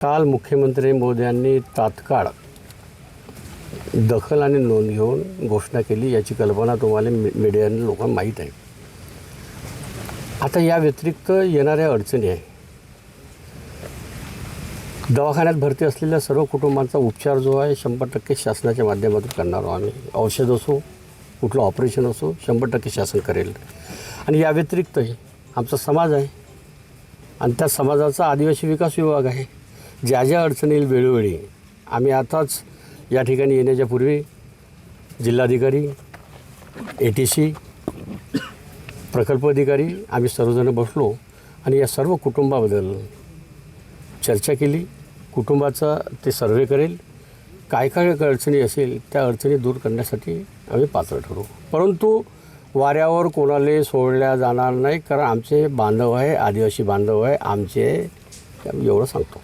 काल मुख्यमंत्री मोदयांनी तात्काळ दखल आणि नोंद घेऊन घोषणा केली, याची कल्पना तुम्हाला मीडियाने लोकांना माहीत आहे. आता या व्यतिरिक्त येणाऱ्या अडचणी आहे. दवाखान्यात भरती असलेल्या सर्व कुटुंबांचा उपचार जो आहे 100% शासनाच्या माध्यमातून करणार आहोत आम्ही. औषध असो, कुठलं ऑपरेशन असो, 100% शासन करेल. आणि या व्यतिरिक्तही आमचा समाज आहे आणि त्या समाजाचा आदिवासी विकास विभाग आहे. ज्या ज्या अडचणी येईल वेळोवेळी आम्ही आताच या ठिकाणी येण्याच्या पूर्वी जिल्हाधिकारी, ATC, प्रकल्प अधिकारी आम्ही सर्वजण बसलो आणि या सर्व कुटुंबाबद्दल चर्चा केली. कुटुंबाचा ते सर्वे करेल, काय काय अडचणी असेल त्या अडचणी दूर करण्यासाठी आम्ही पात्र ठरू. परंतु वाऱ्यावर कोणाला सोडल्या जाणार नाही, कारण आमचे बांधव आहे, आदिवासी बांधव आहे आमचे, एवढं सांगतो.